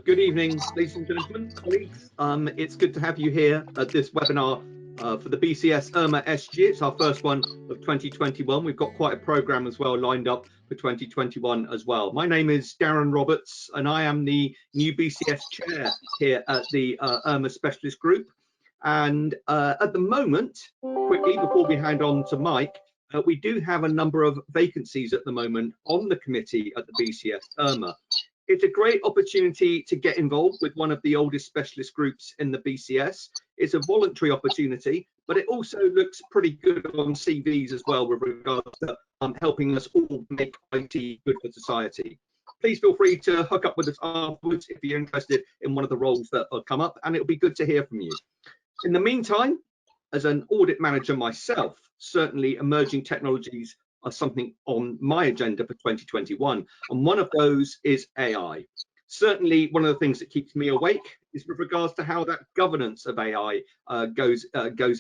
Good evening, ladies and gentlemen, colleagues. It's good to have you here at this webinar for the BCS IRMA SG. It's our first one of 2021. We've got quite a program as well lined up for 2021 as well. My name is Darren Roberts and I am the new BCS chair here at the IRMA Specialist Group. And at the moment, quickly before we hand on to Mike, we do have a number of vacancies at the moment on the committee at the BCS IRMA. It's a great opportunity to get involved with one of the oldest specialist groups in the BCS. It's a voluntary opportunity, but it also looks pretty good on CVs as well with regards to helping us all make IT good for society. Please feel free to hook up with us afterwards if you're interested in one of the roles that will come up, and it'll be good to hear from you. In the meantime, as an audit manager myself, certainly emerging technologies are something on my agenda for 2021, and one of those is AI. Certainly one of the things that keeps me awake is with regards to how that governance of AI goes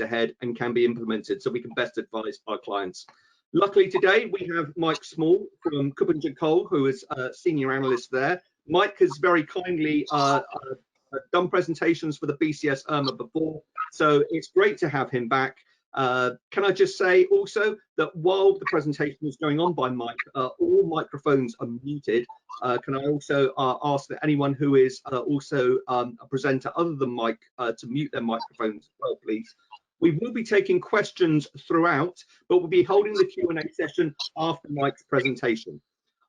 ahead and can be implemented so we can best advise our clients. Luckily today we have Mike Small from Cooper & Cole, who is a senior analyst there. Mike has very kindly done presentations for the BCS IRMA before, so it's great to have him back. Can I just say also that while the presentation is going on by Mike, all microphones are muted. Can I also ask that anyone who is also a presenter other than Mike to mute their microphones as well, please. We will be taking questions throughout, but we'll be holding the Q&A session after Mike's presentation.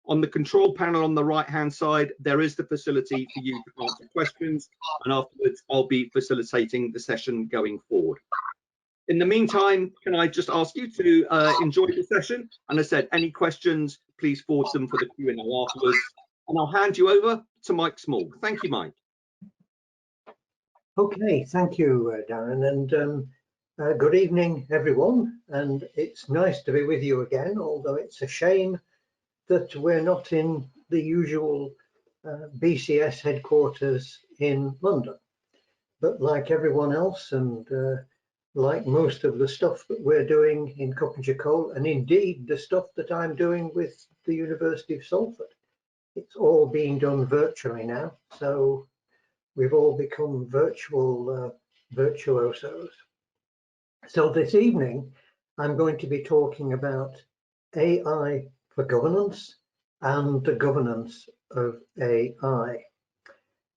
On the control panel on the right-hand side, there is the facility for you to answer questions, and afterwards I'll be facilitating the session going forward. In the meantime, can I just ask you to enjoy the session? And as I said, any questions, please forward them for the Q&A afterwards. And I'll hand you over to Mike Small. Thank you, Mike. Okay, thank you, Darren, and good evening, everyone. And it's nice to be with you again, although it's a shame that we're not in the usual BCS headquarters in London. But like everyone else, and like most of the stuff that we're doing in Cooper & Cole, and indeed the stuff that I'm doing with the University of Salford, it's all being done virtually now. So we've all become virtual virtuosos. So this evening, I'm going to be talking about AI for governance and the governance of AI.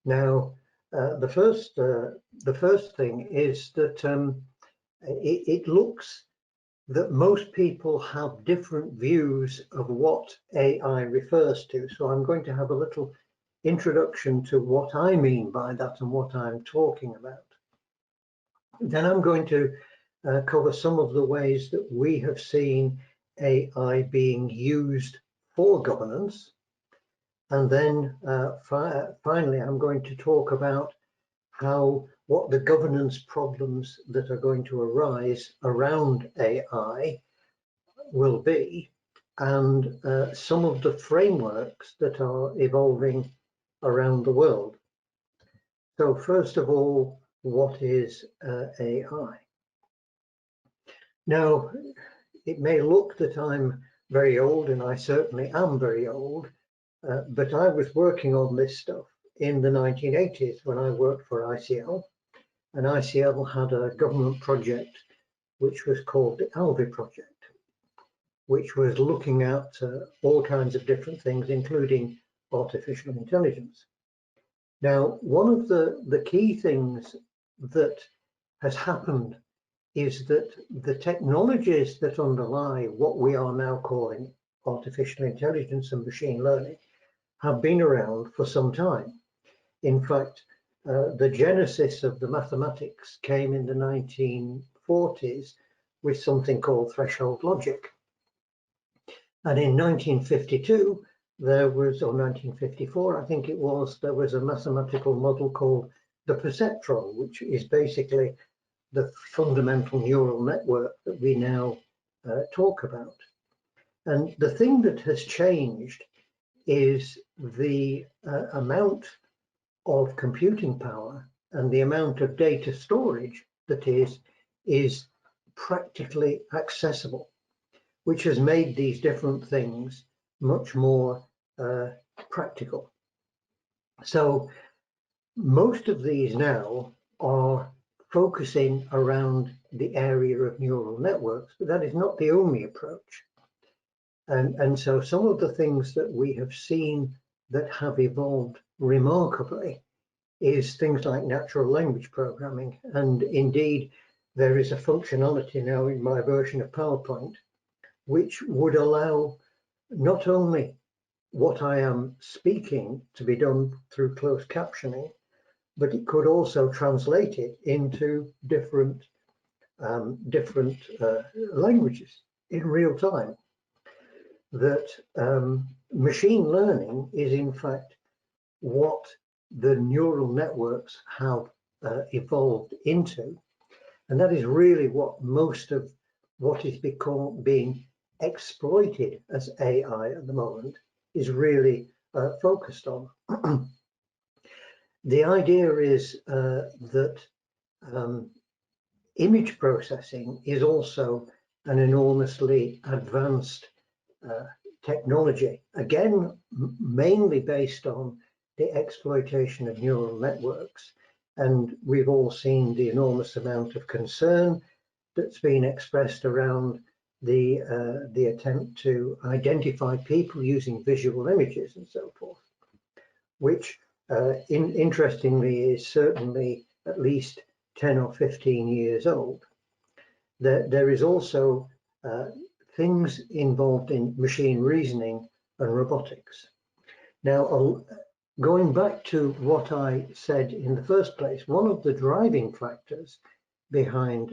Now, the first thing is that it looks that most people have different views of what AI refers to. So I'm going to have a little introduction to what I mean by that and what I'm talking about. Then I'm going to cover some of the ways that we have seen AI being used for governance. And then finally, I'm going to talk about what the governance problems that are going to arise around AI will be, and some of the frameworks that are evolving around the world. So first of all, what is AI? Now, it may look that I'm very old, and I certainly am very old, but I was working on this stuff in the 1980s when I worked for ICL, and ICL had a government project which was called the ALVI project, which was looking at all kinds of different things, including artificial intelligence. Now, one of the key things that has happened is that the technologies that underlie what we are now calling artificial intelligence and machine learning have been around for some time. In fact, the genesis of the mathematics came in the 1940s with something called threshold logic. And in 1952, there was, or 1954, I think it was, there was a mathematical model called the perceptron, which is basically the fundamental neural network that we now talk about. And the thing that has changed is the amount of computing power and the amount of data storage that is practically accessible, which has made these different things much more practical. So most of these now are focusing around the area of neural networks, but that is not the only approach. And so some of the things that we have seen that have evolved remarkably is things like natural language programming. And indeed, there is a functionality now in my version of PowerPoint, which would allow not only what I am speaking to be done through closed captioning, but it could also translate it into different languages in real time. That machine learning is in fact what the neural networks have evolved into, and that is really what most of what is being exploited as AI at the moment is really focused on. The idea is that image processing is also an enormously advanced technology, again, mainly based on the exploitation of neural networks. And we've all seen the enormous amount of concern that's been expressed around the attempt to identify people using visual images and so forth, which interestingly is certainly at least 10 or 15 years old. There is also things involved in machine reasoning and robotics. Now, going back to what I said in the first place, one of the driving factors behind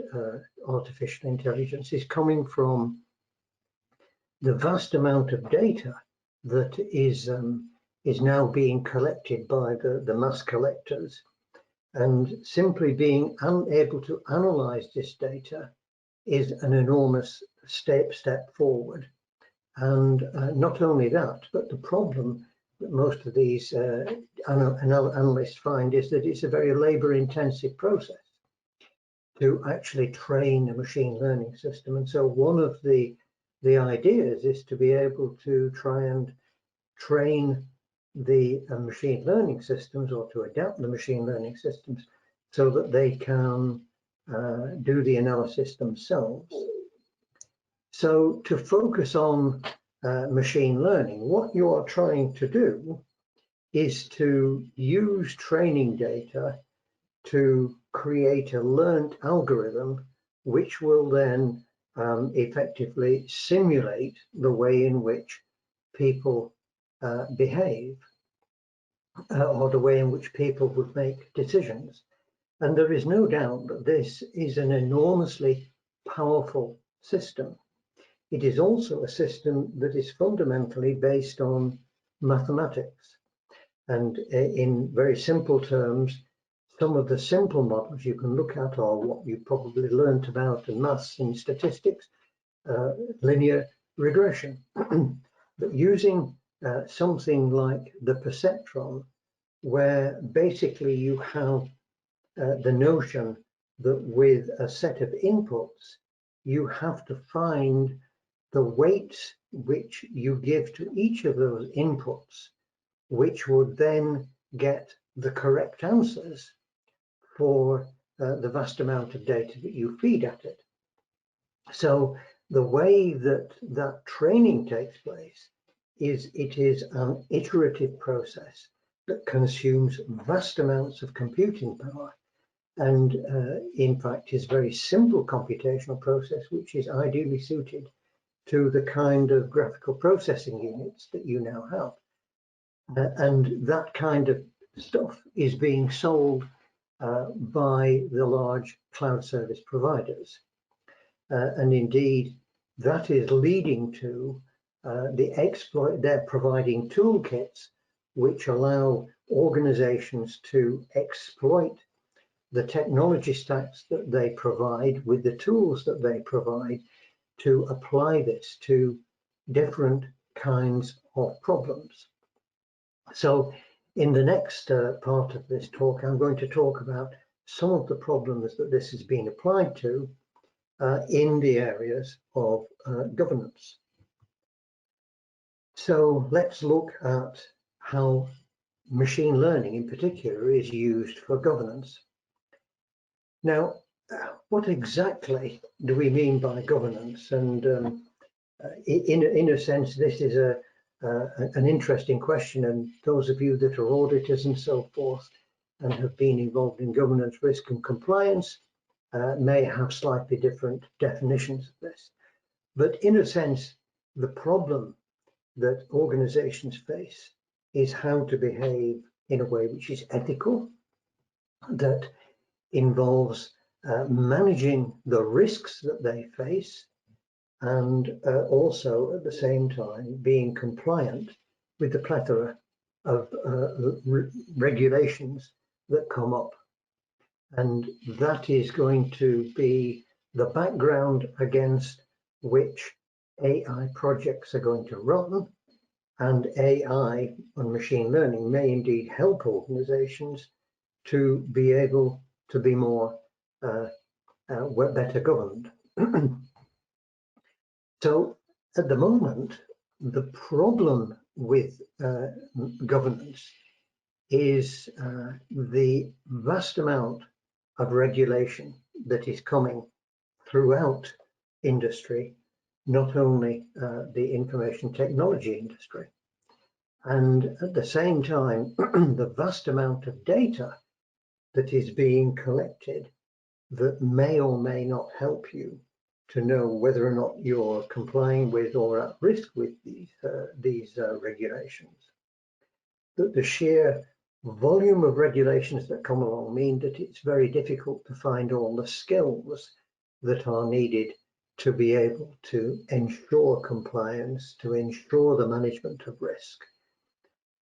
artificial intelligence is coming from the vast amount of data that is now being collected by the mass collectors, and simply being unable to analyze this data is an enormous step forward. And not only that, but the problem that most of these analysts find is that it's a very labor-intensive process to actually train a machine learning system. And so one of the ideas is to be able to try and train the machine learning systems, or to adapt the machine learning systems so that they can do the analysis themselves. So to focus on machine learning, what you are trying to do is to use training data to create a learned algorithm, which will then effectively simulate the way in which people behave, or the way in which people would make decisions. And there is no doubt that this is an enormously powerful system. It is also a system that is fundamentally based on mathematics. And in very simple terms, some of the simple models you can look at are what you probably learned about in maths and statistics, linear regression. But using something like the perceptron, where basically you have the notion that with a set of inputs, you have to find the weights which you give to each of those inputs, which would then get the correct answers for the vast amount of data that you feed at it. So the way that that training takes place is it is an iterative process that consumes vast amounts of computing power, and in fact is a very simple computational process which is ideally suited to the kind of graphical processing units that you now have. And that kind of stuff is being sold by the large cloud service providers. And indeed, that is leading to the exploit. They're providing toolkits which allow organizations to exploit the technology stacks that they provide with the tools that they provide to apply this to different kinds of problems. So in the next part of this talk, I'm going to talk about some of the problems that this has been applied to in the areas of governance. So let's look at how machine learning in particular is used for governance. Now, what exactly do we mean by governance? And in a sense, this is an interesting question, and those of you that are auditors and so forth and have been involved in governance, risk and compliance may have slightly different definitions of this. But in a sense, the problem that organizations face is how to behave in a way which is ethical, that involves managing the risks that they face, and also at the same time being compliant with the plethora of regulations that come up. And that is going to be the background against which AI projects are going to run, and AI and machine learning may indeed help organizations to be able to be more better governed. So at the moment, the problem with governance is the vast amount of regulation that is coming throughout industry, not only the information technology industry. And at the same time, the vast amount of data that is being collected that may or may not help you to know whether or not you're complying with or at risk with these regulations. The sheer volume of regulations that come along mean that it's very difficult to find all the skills that are needed to be able to ensure compliance, to ensure the management of risk.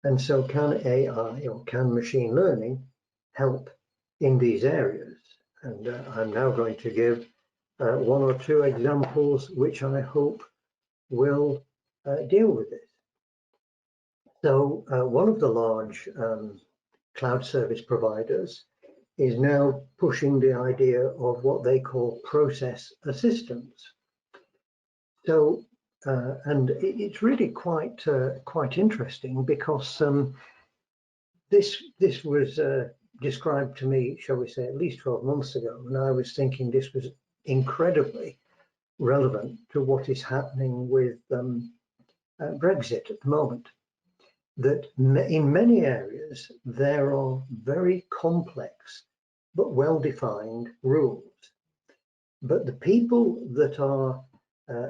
And so can AI or can machine learning help in these areas? And I'm now going to give one or two examples which I hope will deal with this. So one of the large cloud service providers is now pushing the idea of what they call process assistance. So, and it's really quite interesting, because this was described to me, shall we say, at least 12 months ago, and I was thinking this was incredibly relevant to what is happening with Brexit at the moment. That in many areas there are very complex but well-defined rules, but the people that are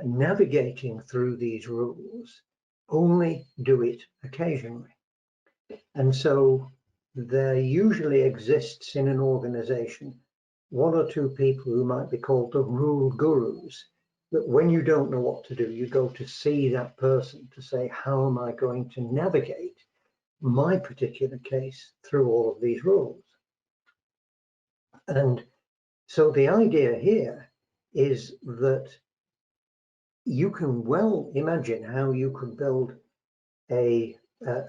navigating through these rules only do it occasionally. And so there usually exists in an organization one or two people who might be called the rule gurus, that when you don't know what to do, you go to see that person to say, how am I going to navigate my particular case through all of these rules? And so the idea here is that you can well imagine how you could build a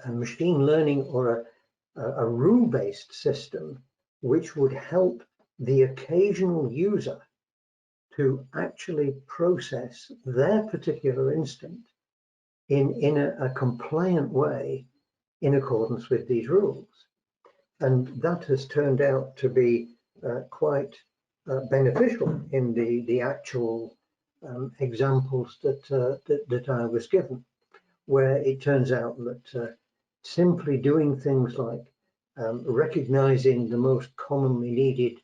machine learning or a rule-based system which would help the occasional user to actually process their particular instance in a compliant way in accordance with these rules. And that has turned out to be quite beneficial in the actual examples that I was given, where it turns out that simply doing things like recognizing the most commonly needed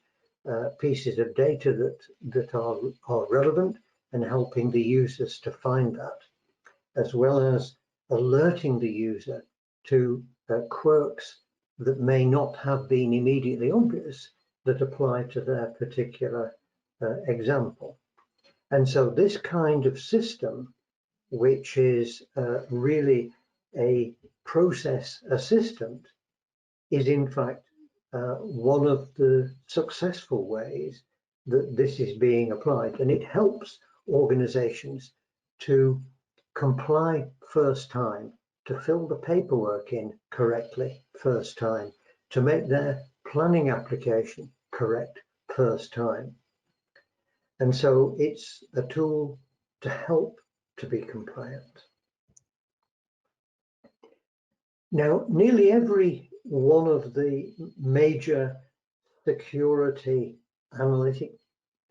pieces of data that are relevant and helping the users to find that, as well as alerting the user to quirks that may not have been immediately obvious that apply to their particular example. And so this kind of system, which is really a process assistant, is in fact one of the successful ways that this is being applied, and it helps organizations to comply first time, to fill the paperwork in correctly first time, to make their planning application correct first time. And so it's a tool to help to be compliant. Now, nearly every one of the major security analytic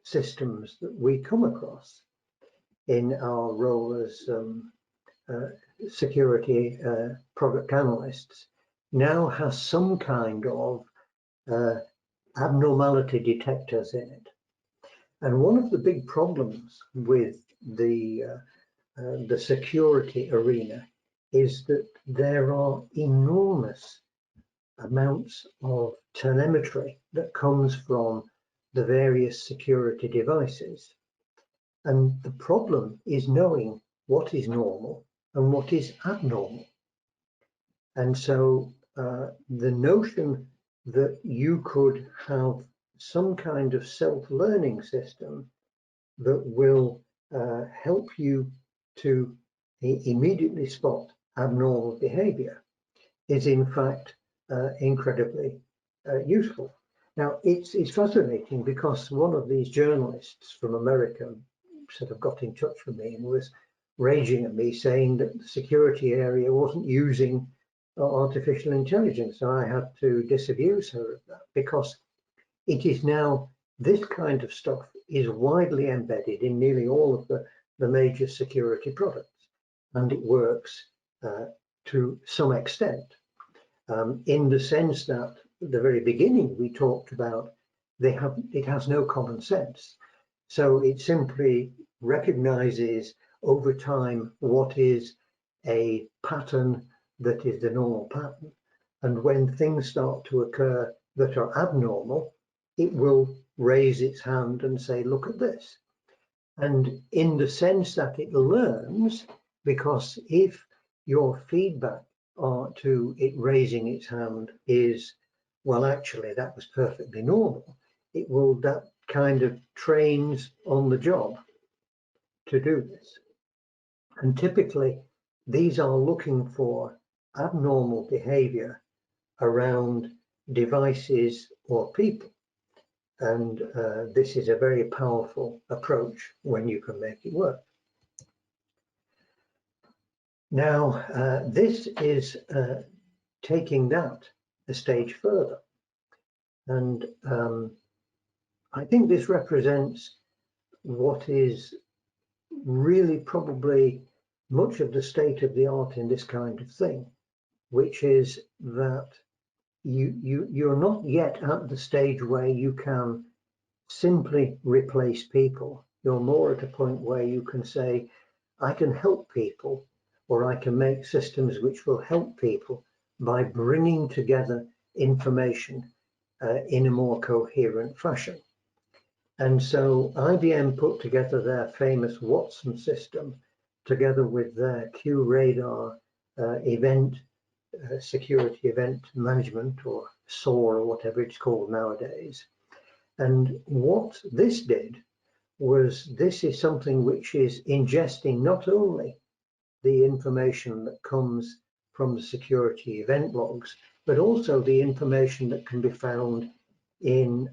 systems that we come across in our role as security product analysts now has some kind of abnormality detectors in it. And one of the big problems with the security arena is that there are enormous amounts of telemetry that comes from the various security devices. And the problem is knowing what is normal and what is abnormal. And so the notion that you could have some kind of self-learning system that will help you to immediately spot abnormal behavior is in fact incredibly useful. Now, it's fascinating because one of these journalists from America sort of got in touch with me and was raging at me, saying that the security area wasn't using artificial intelligence. And I had to disabuse her of that, because it is now, this kind of stuff is widely embedded in nearly all of the major security products, and it works to some extent, in the sense that at the very beginning we talked about it has no common sense. So it simply recognizes over time what is a pattern that is the normal pattern, and when things start to occur that are abnormal, it will raise its hand and say, look at this. And in the sense that it learns, because if your feedback to it raising its hand is, well, actually that was perfectly normal, it will, that kind of trains on the job to do this. And typically these are looking for abnormal behavior around devices or people. And this is a very powerful approach when you can make it work. Now, this is taking that a stage further. And I think this represents what is really probably much of the state of the art in this kind of thing, which is that you're not yet at the stage where you can simply replace people. You're more at a point where you can say, I can help people, or I can make systems which will help people by bringing together information in a more coherent fashion. And so IBM put together their famous Watson system together with their QRadar event security event management, or SOAR, or whatever it's called nowadays. And what this did was, this is something which is ingesting not only the information that comes from the security event logs, but also the information that can be found in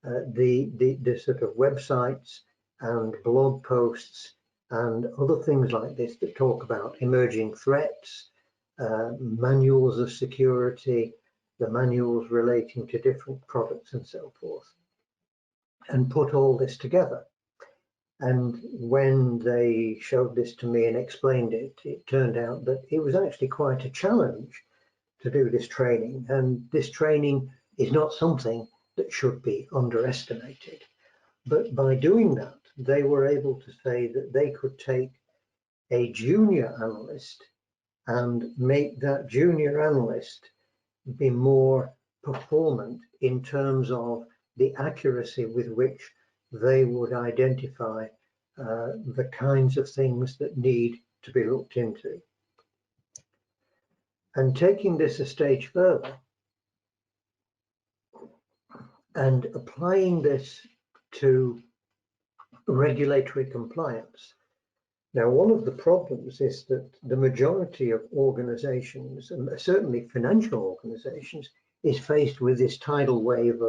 the sort of websites and blog posts and other things like this that talk about emerging threats, manuals of security, the manuals relating to different products and so forth, and put all this together. And when they showed this to me and explained it, it turned out that it was actually quite a challenge to do this training. And this training is not something that should be underestimated. But by doing that, they were able to say that they could take a junior analyst and make that junior analyst be more performant in terms of the accuracy with which they would identify the kinds of things that need to be looked into. And taking this a stage further and applying this to regulatory compliance. Now, one of the problems is that the majority of organizations, and certainly financial organizations, is faced with this tidal wave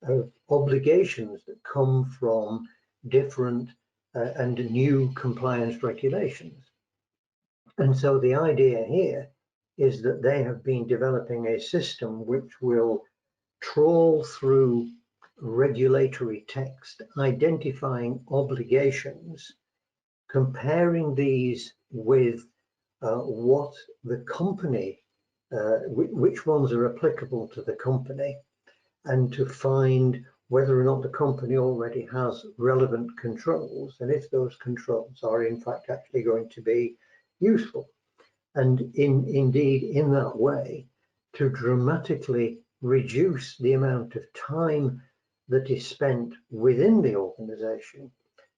of obligations that come from different and new compliance regulations. And so the idea here is that they have been developing a system which will trawl through regulatory text, identifying obligations, comparing these with what the company, which ones are applicable to the company, and to find whether or not the company already has relevant controls, and if those controls are in fact actually going to be useful. And indeed, in that way, to dramatically reduce the amount of time that is spent within the organization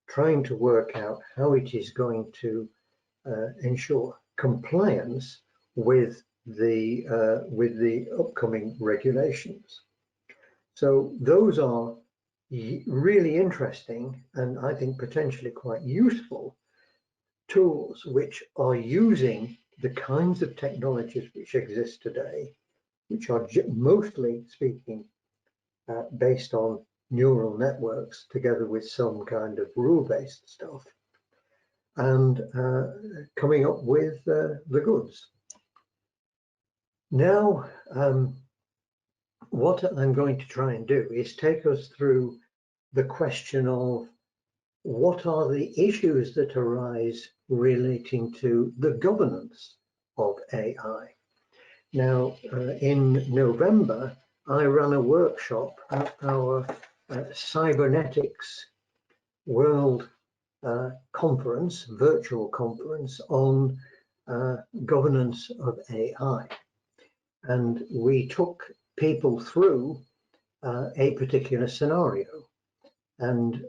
trying to work out how it is going to ensure compliance with the upcoming regulations. So those are really interesting and I think potentially quite useful tools which are using the kinds of technologies which exist today, which are mostly speaking based on neural networks together with some kind of rule-based stuff, and coming up with the goods. Now, what I'm going to try and do is take us through the question of what are the issues that arise relating to the governance of AI. Now, in November, I ran a workshop at our Cybernetics World Conference, virtual conference on governance of AI. And we took people through a particular scenario. And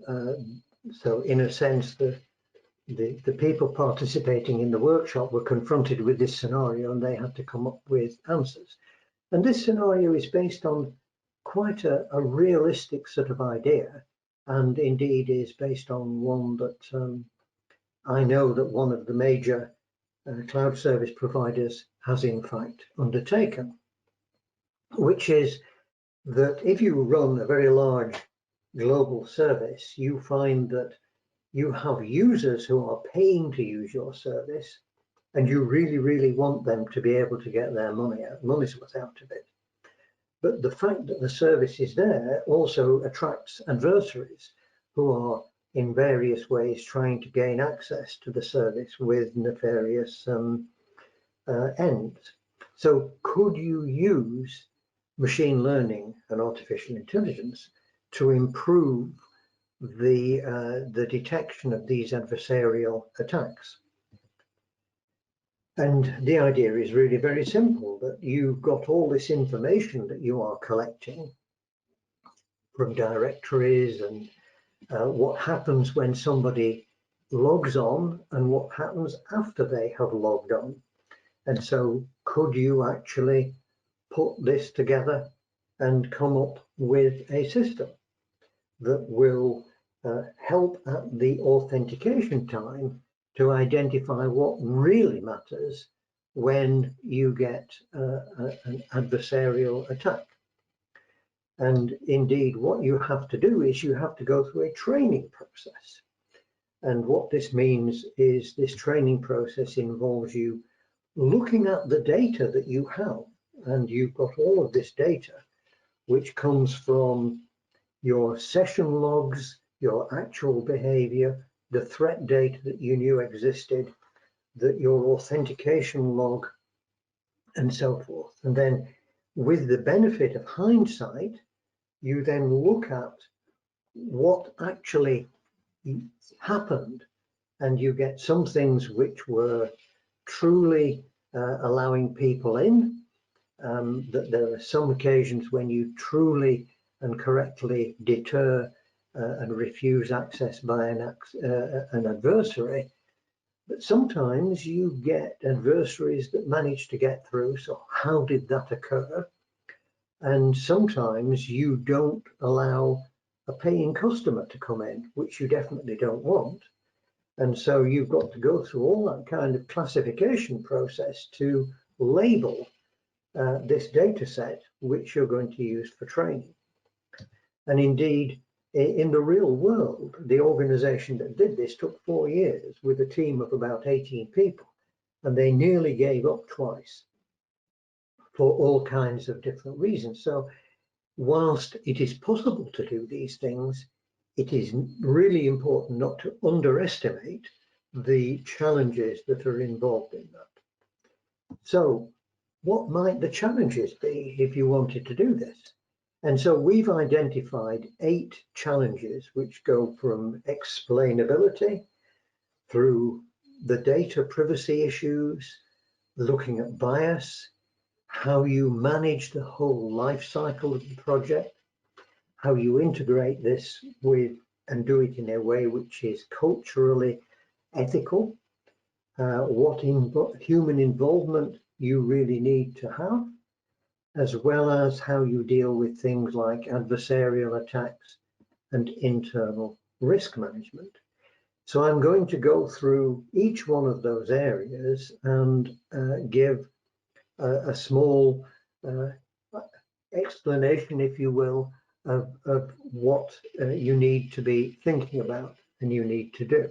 so in a sense, the people participating in the workshop were confronted with this scenario and they had to come up with answers. And this scenario is based on quite a realistic sort of idea, and indeed is based on one that I know that one of the major cloud service providers has in fact undertaken, which is that if you run a very large global service, you find that you have users who are paying to use your service, and you really, really want them to be able to get their money's worth out of it. But the fact that the service is there also attracts adversaries who are in various ways trying to gain access to the service with nefarious ends. So could you use machine learning and artificial intelligence to improve the detection of these adversarial attacks? And the idea is really very simple, that you've got all this information that you are collecting from directories and what happens when somebody logs on and what happens after they have logged on. And so could you actually put this together and come up with a system that will help at the authentication time to identify what really matters when you get an adversarial attack? And indeed, what you have to do is you have to go through a training process. And what this means is this training process involves you looking at the data that you have. And you've got all of this data, which comes from your session logs, your actual behavior, the threat data that you knew existed, your authentication log, and so forth. And then with the benefit of hindsight, you then look at what actually happened, and you get some things which were truly allowing people in, that there are some occasions when you truly and correctly deter and refuse access by an adversary. But sometimes you get adversaries that manage to get through. So how did that occur? And sometimes you don't allow a paying customer to come in, which you definitely don't want. And so you've got to go through all that kind of classification process to label this data set, which you're going to use for training. And indeed, in the real world, the organization that did this took 4 years with a team of about 18 people, and they nearly gave up twice. for all kinds of different reasons. So whilst it is possible to do these things, it is really important not to underestimate the challenges that are involved in that. So what might the challenges be if you wanted to do this? And so we've identified 8 challenges which go from explainability through the data privacy issues, looking at bias, how you manage the whole life cycle of the project, how you integrate this with and do it in a way which is culturally ethical, what human involvement you really need to have, as well as how you deal with things like adversarial attacks and internal risk management. So I'm going to go through each one of those areas and give a small explanation, if you will, of what you need to be thinking about and you need to do.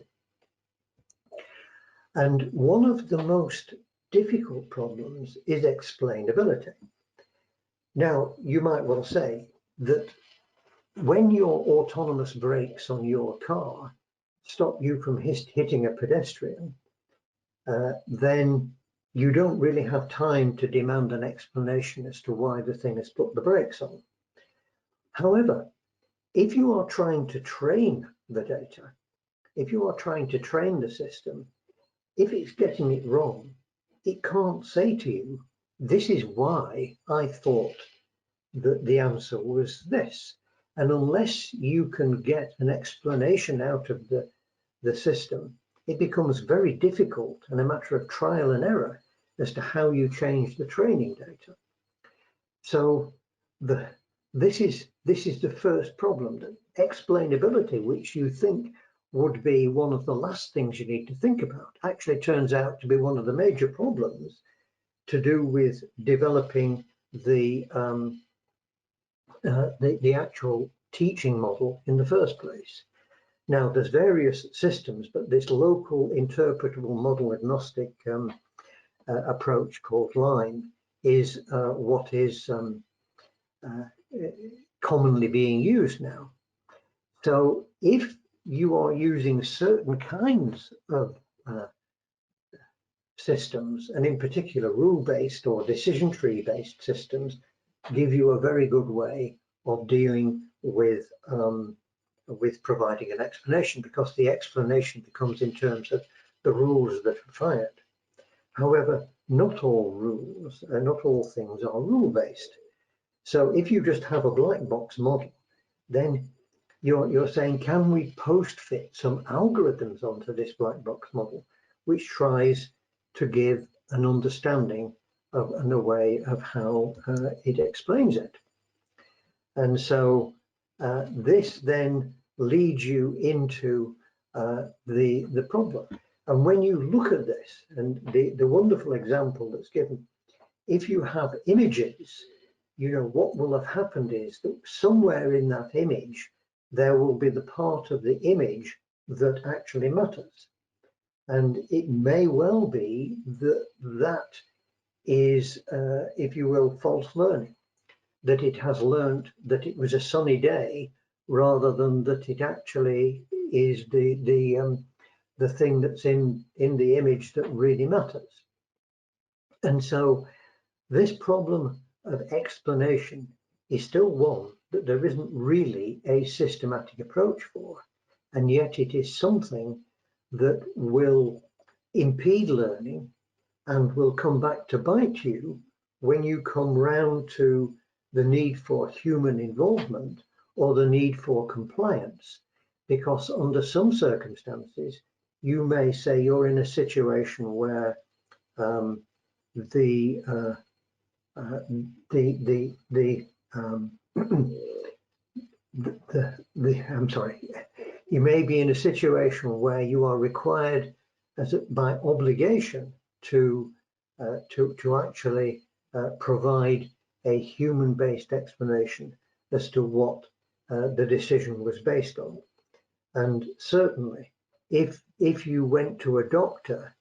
And one of the most difficult problems is explainability. Now, you might well say that when your autonomous brakes on your car stop you from hitting a pedestrian, then you don't really have time to demand an explanation as to why the thing has put the brakes on. However, if you are trying to train the data, if you are trying to train the system, if it's getting it wrong, it can't say to you, this is why I thought that the answer was this. And unless you can get an explanation out of the system, it becomes very difficult and a matter of trial and error as to how you change the training data. So this is the first problem, that explainability, which you think would be one of the last things you need to think about, actually turns out to be one of the major problems to do with developing the actual teaching model in the first place. Now, there's various systems, but this local interpretable model agnostic approach called LINE is what is commonly being used now. So if you are using certain kinds of systems, and in particular rule-based or decision tree-based systems, give you a very good way of dealing with providing an explanation, because the explanation becomes in terms of the rules that are fired. However, not all rules, not all things are rule-based. So if you just have a black box model, then you're saying, can we post-fit some algorithms onto this black box model, which tries to give an understanding of and a way of how it explains it. And so this then leads you into the problem. And when you look at this, and the wonderful example that's given, if you have images, you know, what will have happened is that somewhere in that image, there will be the part of the image that actually matters. And it may well be that that is, if you will, false learning, that it has learned that it was a sunny day rather than that it actually is the thing that's in the image that really matters. And so this problem of explanation is still one that there isn't really a systematic approach for, and yet it is something that will impede learning and will come back to bite you when you come round to the need for human involvement or the need for compliance, because under some circumstances you may say you're in a situation where I'm sorry, you may be in a situation where you are required by obligation to actually provide a human-based explanation as to what the decision was based on. And certainly, if you went to a doctor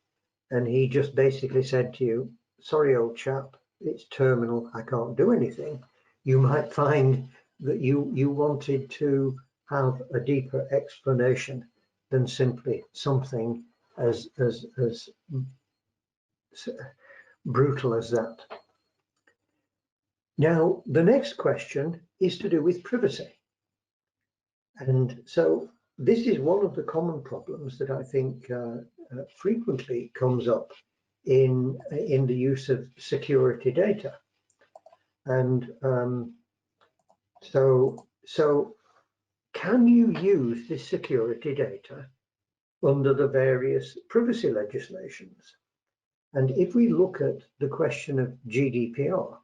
and he just basically said to you, sorry, old chap, it's terminal, I can't do anything, you might find that you wanted to have a deeper explanation than simply something as brutal as that. Now, the next question is to do with privacy. And so this is one of the common problems that I think frequently comes up in the use of security data. And so can you use this security data under the various privacy legislations? And if we look at the question of GDPR,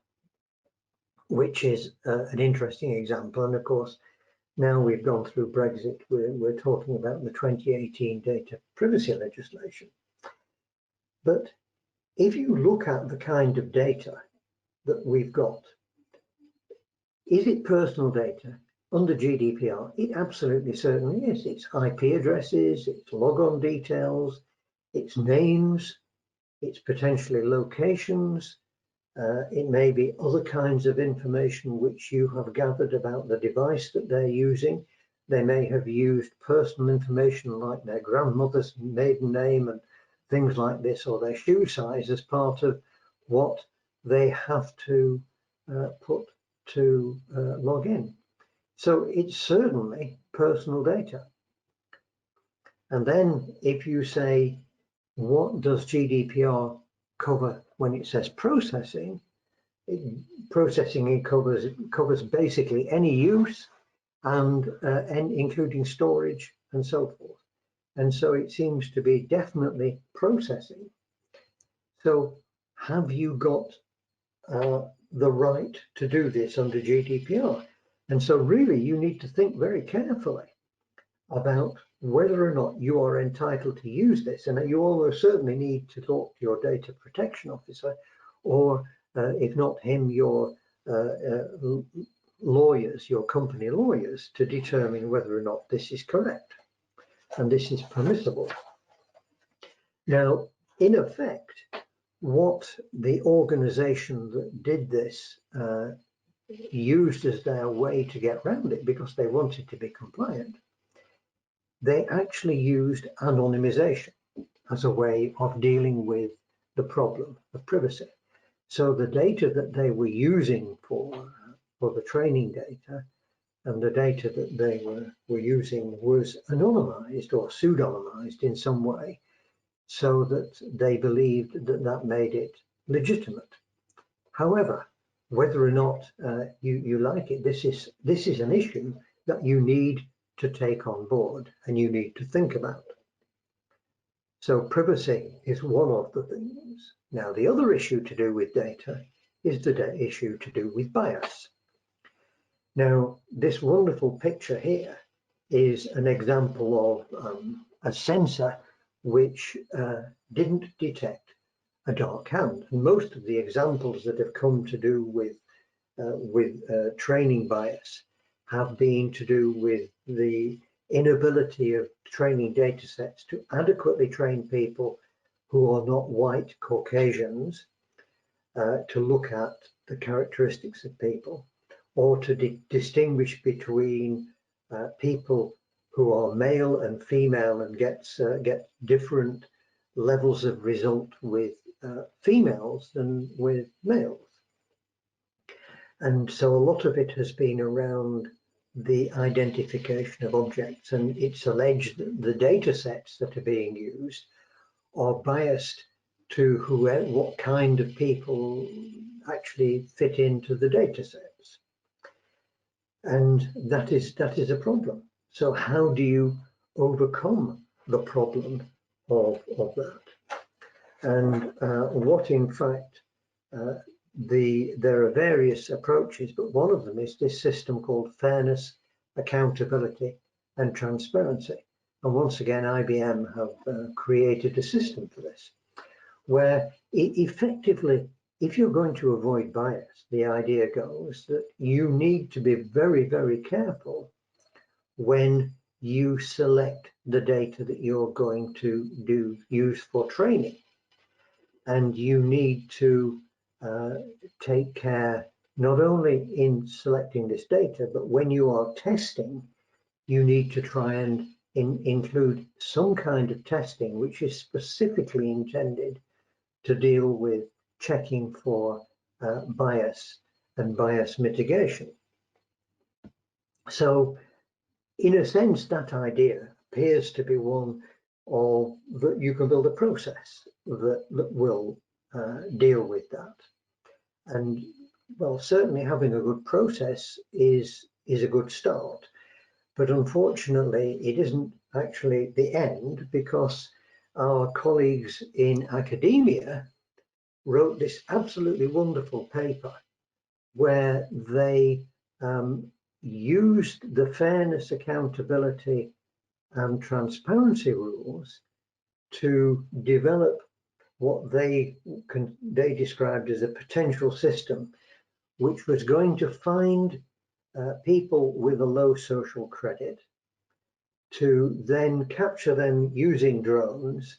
which is an interesting example, and of course, now we've gone through Brexit, we're talking about the 2018 data privacy legislation. But if you look at the kind of data that we've got, is it personal data under GDPR? It absolutely certainly is. It's IP addresses, it's logon details, it's names, it's potentially locations, it may be other kinds of information which you have gathered about the device that they're using. They may have used personal information like their grandmother's maiden name and things like this, or their shoe size as part of what they have to put to log in. So it's certainly personal data. And then if you say, what does GDPR cover when it says processing? Processing covers basically any use and including storage and so forth. And so it seems to be definitely processing. So have you got the right to do this under GDPR? And so really you need to think very carefully about whether or not you are entitled to use this. And you almost certainly need to talk to your data protection officer, or if not him, your lawyers, your company lawyers, to determine whether or not this is correct and this is permissible. Now, in effect, what the organization that did this used as their way to get around it, because they wanted to be compliant, they actually used anonymization as a way of dealing with the problem of privacy. So the data that they were using for the training data and the data that they were using was anonymized or pseudonymized in some way, so that they believed that that made it legitimate. However, whether or not you like it, this is an issue that you need to take on board and you need to think about. So privacy is one of the things. Now, the other issue to do with data is the issue to do with bias. Now, this wonderful picture here is an example of a sensor which didn't detect a dark hand. And most of the examples that have come to do with training bias have been to do with the inability of training data sets to adequately train people who are not white Caucasians to look at the characteristics of people, or to distinguish between people who are male and female and get different levels of result with females than with males. And so a lot of it has been around the identification of objects, and it's alleged that the data sets that are being used are biased to what kind of people actually fit into the data sets. And that is a problem. So how do you overcome the problem of that? And what in fact, there are various approaches, but one of them is this system called fairness, accountability, and transparency. And once again, IBM have created a system for this, where effectively, if you're going to avoid bias, the idea goes that you need to be very, very careful when you select the data that you're going to use for training. And you need to take care not only in selecting this data, but when you are testing, you need to try and include some kind of testing which is specifically intended to deal with checking for bias and bias mitigation. So in a sense, that idea appears to be one of that you can build a process that will deal with that. And well, certainly having a good process is a good start, but unfortunately it isn't actually the end, because our colleagues in academia wrote this absolutely wonderful paper where they used the fairness, accountability and transparency rules to develop what they described as a potential system, which was going to find people with a low social credit, to then capture them using drones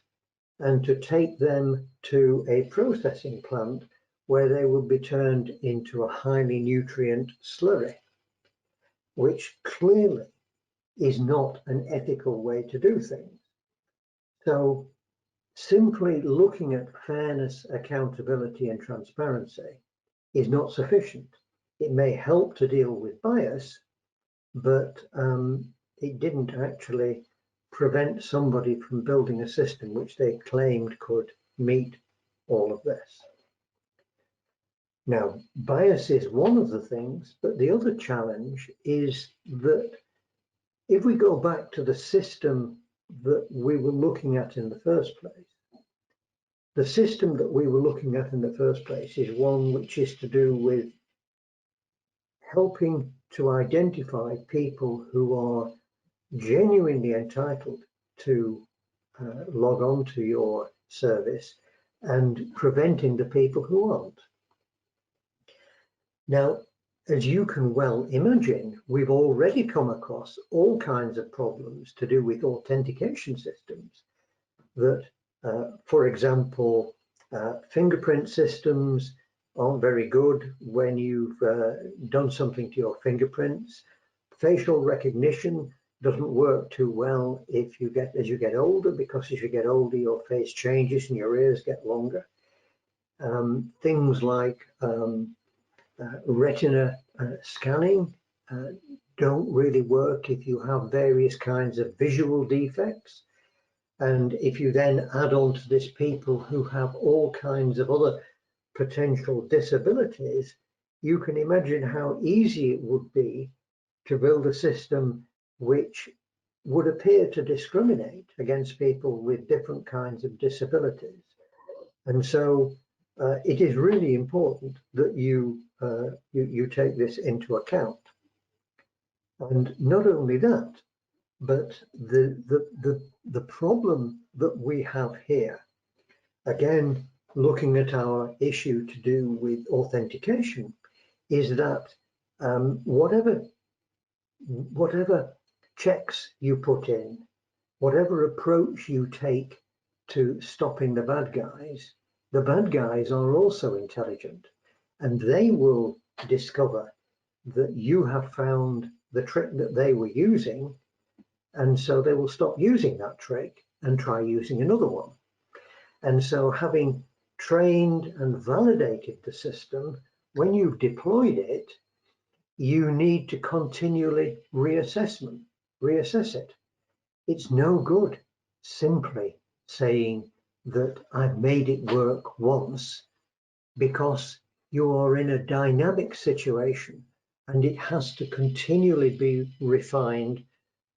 and to take them to a processing plant where they would be turned into a highly nutrient slurry, which clearly is not an ethical way to do things. So simply looking at fairness, accountability and transparency is not sufficient. It may help to deal with bias, but it didn't actually prevent somebody from building a system which they claimed could meet all of this. Now, bias is one of the things, but the other challenge is that if we go back to the system that we were looking at in the first place, the system that we were looking at in the first place is one which is to do with helping to identify people who are genuinely entitled to log on to your service and preventing the people who aren't. Now, as you can well imagine, we've already come across all kinds of problems to do with authentication systems that, for example, fingerprint systems aren't very good when you've done something to your fingerprints. Facial recognition doesn't work too well if you as you get older, because as you get older, your face changes and your ears get longer. Things like retina scanning don't really work if you have various kinds of visual defects. And if you then add on to this people who have all kinds of other potential disabilities, you can imagine how easy it would be to build a system which would appear to discriminate against people with different kinds of disabilities. And so it is really important that you take this into account. And not only that, but the problem that we have here, again, looking at our issue to do with authentication, is that whatever checks you put in, whatever approach you take to stopping the bad guys are also intelligent, and they will discover that you have found the trick that they were using, and so they will stop using that trick and try using another one. And so having trained and validated the system, when you've deployed it, you need to continually reassess it. It's no good simply saying that I've made it work once, because you are in a dynamic situation and it has to continually be refined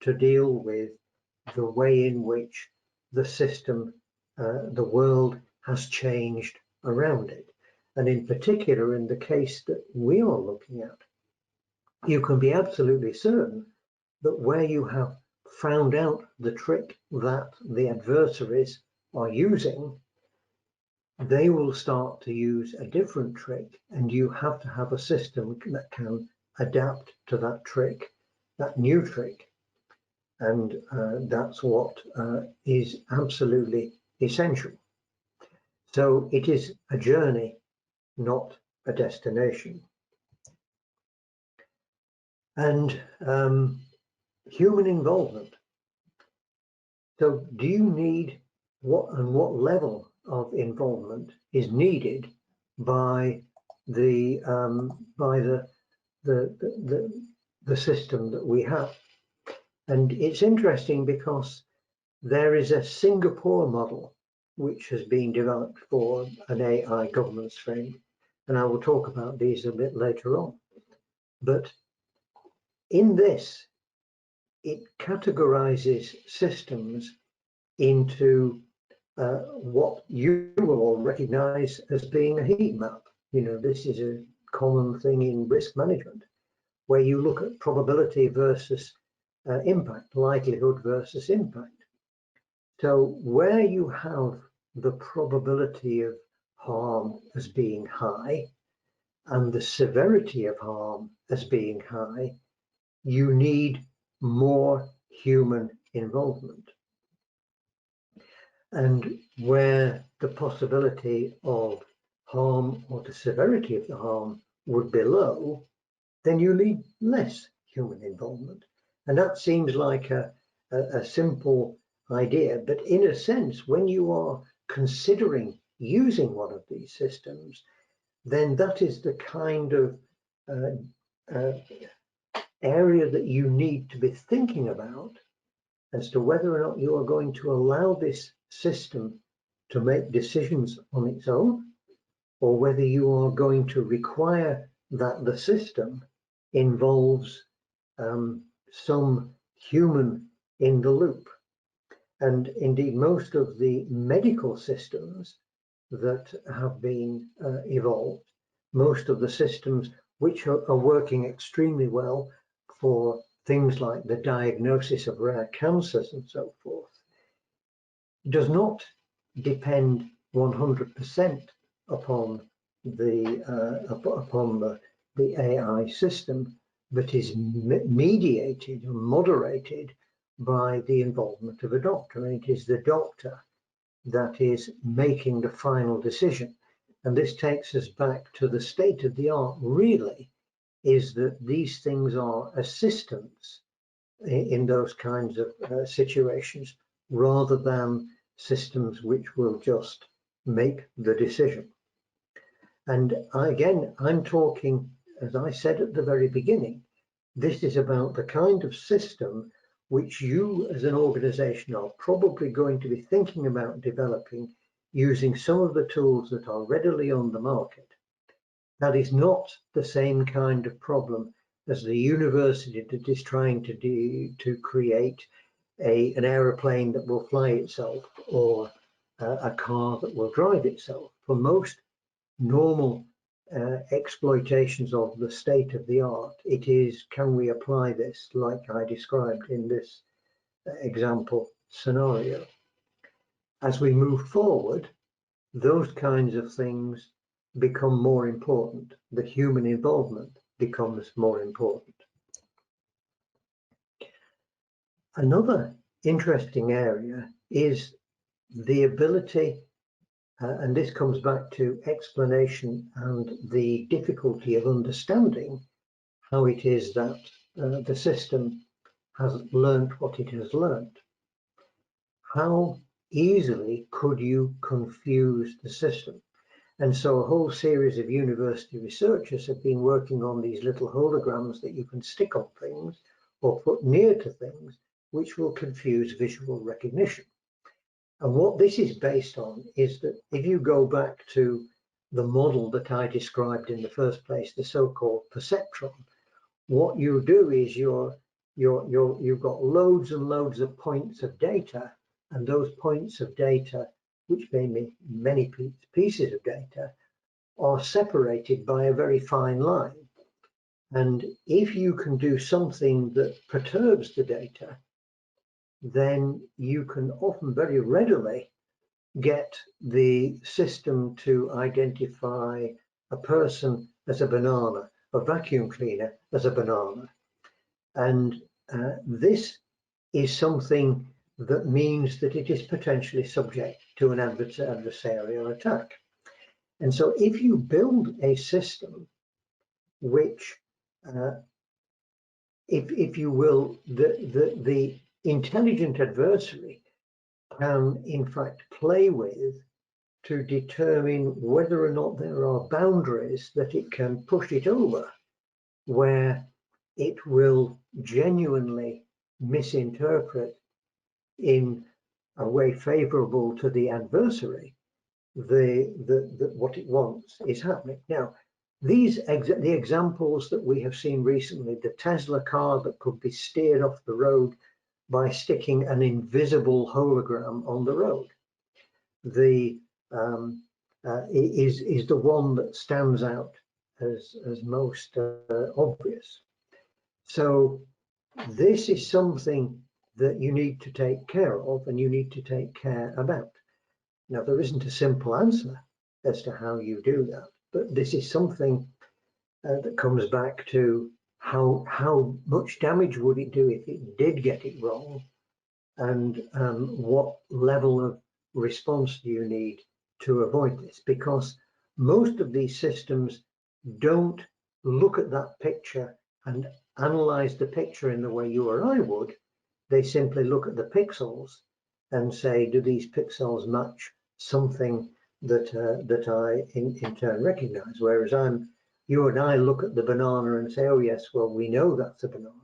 to deal with the way in which the system, the world has changed around it. And in particular, in the case that we are looking at, you can be absolutely certain that where you have found out the trick that the adversaries are using, they will start to use a different trick, and you have to have a system that can adapt to that trick, that new trick. And that's what is absolutely essential. So it is a journey not a destination. And human involvement. So do you need what level of involvement is needed by the system that we have? And it's interesting because there is a Singapore model which has been developed for an AI governance frame, and I will talk about these a bit later on. But in this, it categorizes systems into what you will all recognize as being a heat map. You know, this is a common thing in risk management, where you look at probability versus impact, likelihood versus impact. So where you have the probability of harm as being high and the severity of harm as being high, you need more human involvement. And where the possibility of harm or the severity of the harm would be low, then you need less human involvement. And that seems like a simple idea, but in a sense, when you are considering using one of these systems, then that is the kind of area that you need to be thinking about as to whether or not you are going to allow this system to make decisions on its own, or whether you are going to require that the system involves some human in the loop. And indeed, most of the medical systems that have been evolved, most of the systems which are working extremely well for things like the diagnosis of rare cancers and so forth, does not depend 100% upon the AI system, but is mediated and moderated by the involvement of a doctor. And it is the doctor that is making the final decision. And this takes us back to the state of the art, really, is that these things are assistants in those kinds of situations, rather than systems which will just make the decision. And again, I'm talking, as I said at the very beginning, this is about the kind of system which you as an organization are probably going to be thinking about developing using some of the tools that are readily on the market. That is not the same kind of problem as the university that is trying to create an aeroplane that will fly itself, or a car that will drive itself. For most normal exploitations of the state of the art, it is, can we apply this like I described in this example scenario? As we move forward, those kinds of things become more important. The human involvement becomes more important. Another interesting area is the ability, and this comes back to explanation and the difficulty of understanding how it is that the system has learned what it has learned. How easily could you confuse the system? And so a whole series of university researchers have been working on these little holograms that you can stick on things or put near to things, which will confuse visual recognition. And what this is based on is that if you go back to the model that I described in the first place, the so-called perceptron, what you do is you've got loads and loads of points of data, and those points of data, which may be many pieces of data, are separated by a very fine line. And if you can do something that perturbs the data, then you can often very readily get the system to identify a person as a banana, a vacuum cleaner as a banana. And this is something that means that it is potentially subject to an adversarial attack. And so if you build a system which, if you will, the intelligent adversary can in fact play with to determine whether or not there are boundaries that it can push it over, where it will genuinely misinterpret in a way favorable to the adversary what it wants is happening. Now, the examples that we have seen recently, the Tesla car that could be steered off the road by sticking an invisible hologram on the road, is the one that stands out as most obvious. So this is something that you need to take care of and you need to take care about. Now, there isn't a simple answer as to how you do that, but this is something that comes back to how much damage would it do if it did get it wrong, and what level of response do you need to avoid this? Because most of these systems don't look at that picture and analyze the picture in the way you or I would. They simply look at the pixels and say, do these pixels match something that I in turn recognize? Whereas you and I look at the banana and say, oh yes, well, we know that's a banana.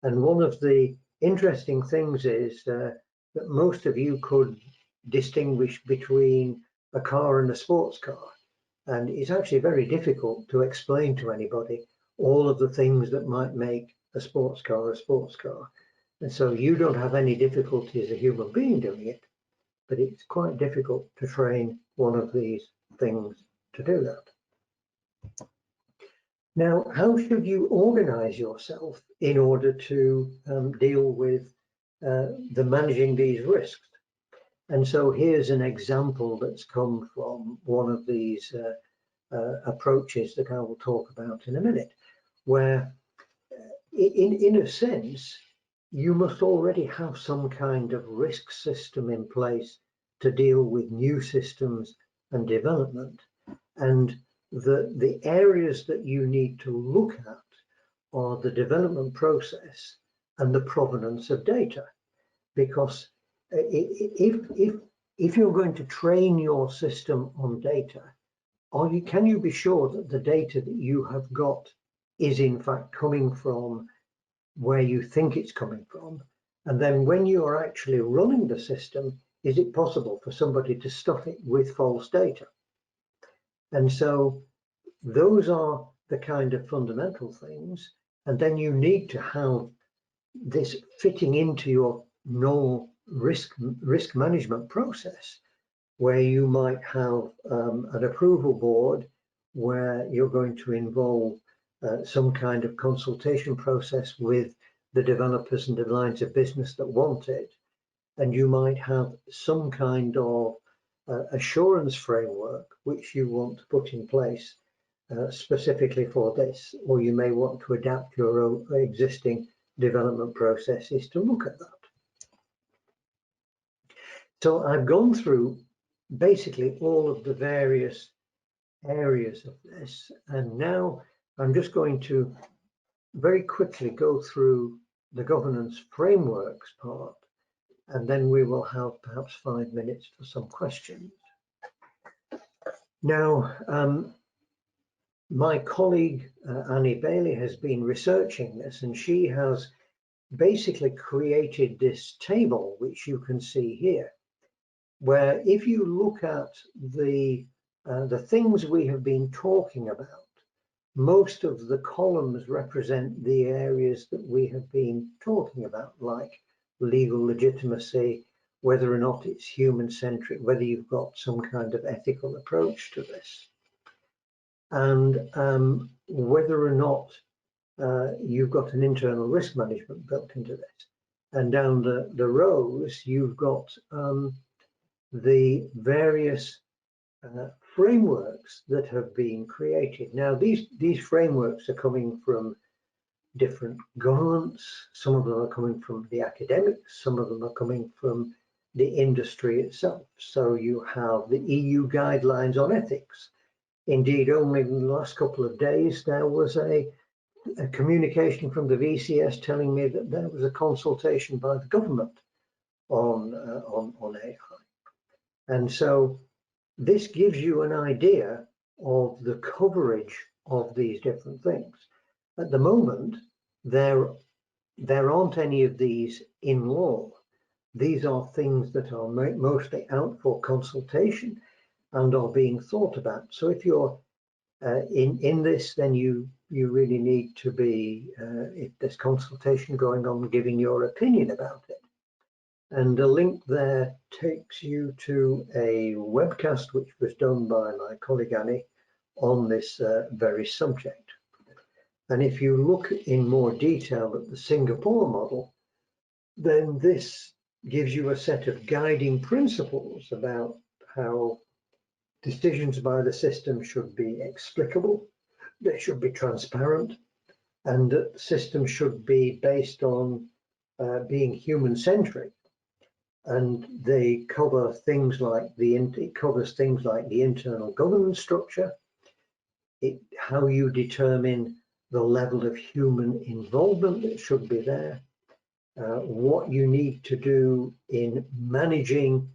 And one of the interesting things is that most of you could distinguish between a car and a sports car. And it's actually very difficult to explain to anybody all of the things that might make a sports car a sports car. And so you don't have any difficulty as a human being doing it, but it's quite difficult to train one of these things to do that. Now, how should you organize yourself in order to deal with the managing these risks? And so here's an example that's come from one of these approaches that I will talk about in a minute, where in a sense, you must already have some kind of risk system in place to deal with new systems and development. And the areas that you need to look at are the development process and the provenance of data. Because if you're going to train your system on data, can you be sure that the data that you have got is in fact coming from where you think it's coming from? And then when you are actually running the system, is it possible for somebody to stuff it with false data? And so those are the kind of fundamental things. And then you need to have this fitting into your normal risk management process, where you might have an approval board where you're going to involve some kind of consultation process with the developers and the lines of business that want it. And you might have some kind of assurance framework which you want to put in place specifically for this, or you may want to adapt your own existing development processes to look at that. So I've gone through basically all of the various areas of this, and now I'm just going to very quickly go through the governance frameworks part, and then we will have perhaps 5 minutes for some questions. Now, my colleague Annie Bailey has been researching this, and she has basically created this table, which you can see here, where if you look at the things we have been talking about, most of the columns represent the areas that we have been talking about, like legal legitimacy, whether or not it's human-centric, whether you've got some kind of ethical approach to this, and whether or not you've got an internal risk management built into this. And down the rows, you've got the various frameworks that have been created. Now, these frameworks are coming from different governments. Some of them are coming from the academics. Some of them are coming from the industry itself. So you have the EU guidelines on ethics. Indeed, only in the last couple of days, there was a communication from the VCS telling me that there was a consultation by the government on AI. And so this gives you an idea of the coverage of these different things. At the moment, there aren't any of these in law. These are things that are mostly out for consultation and are being thought about. So if you're in this, then you really need to be, if there's consultation going on, giving your opinion about it. And a link there takes you to a webcast which was done by my colleague Annie on this very subject. And if you look in more detail at the Singapore model, then this gives you a set of guiding principles about how decisions by the system should be explicable, they should be transparent, and that the system should be based on being human-centric. And they cover things like it covers things like the internal governance structure, how you determine the level of human involvement that should be there, what you need to do in managing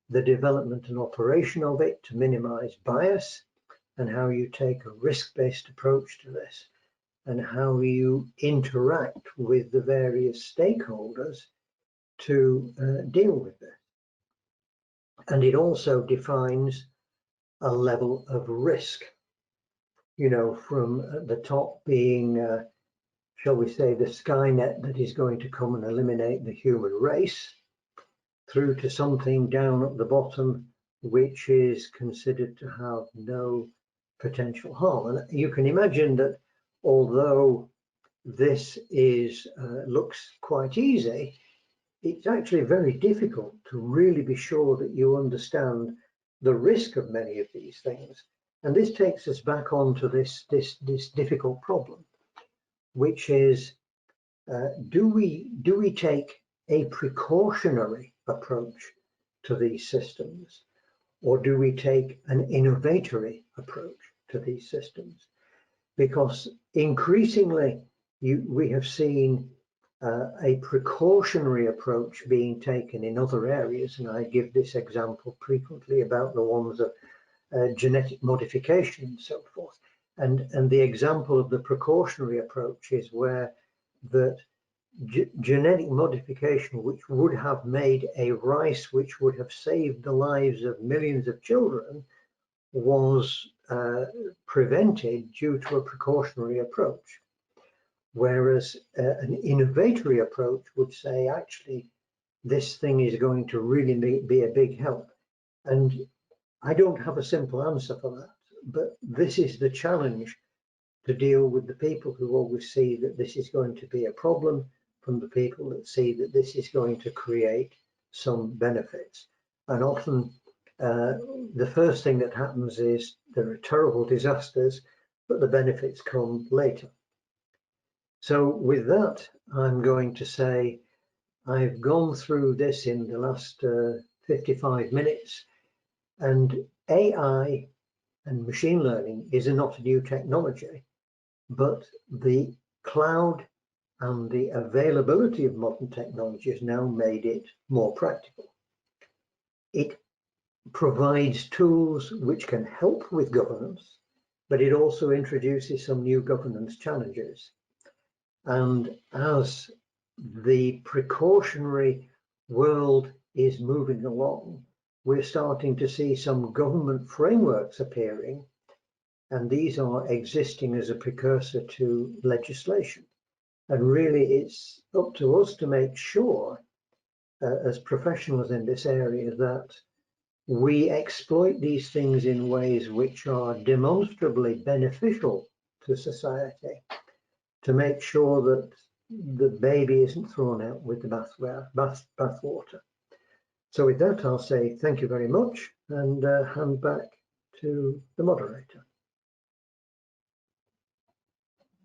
the development and operation of it to minimize bias, and how you take a risk-based approach to this, and how you interact with the various stakeholders to deal with this. And it also defines a level of risk, you know, from the top being, shall we say, the Skynet that is going to come and eliminate the human race, through to something down at the bottom, which is considered to have no potential harm. And you can imagine that although this is looks quite easy, it's actually very difficult to really be sure that you understand the risk of many of these things. And this takes us back onto this difficult problem, which is, do we take a precautionary approach to these systems, or do we take an innovatory approach to these systems? Because increasingly we have seen a precautionary approach being taken in other areas, and I give this example frequently about the ones of genetic modification and so forth. And the example of the precautionary approach is where that genetic modification, which would have made a rice which would have saved the lives of millions of children, was prevented due to a precautionary approach. Whereas an innovatory approach would say, actually, this thing is going to really be a big help. And I don't have a simple answer for that, but this is the challenge, to deal with the people who always see that this is going to be a problem from the people that see that this is going to create some benefits. And often the first thing that happens is there are terrible disasters, but the benefits come later. So with that, I'm going to say I've gone through this in the last 55 minutes, and AI and machine learning is not a new technology, but the cloud and the availability of modern technology has now made it more practical. It provides tools which can help with governance, but it also introduces some new governance challenges. And as the precautionary world is moving along, we're starting to see some government frameworks appearing, and these are existing as a precursor to legislation. And really, it's up to us to make sure, as professionals in this area, that we exploit these things in ways which are demonstrably beneficial to society, to make sure that the baby isn't thrown out with the bathwater. So with that, I'll say thank you very much, and hand back to the moderator.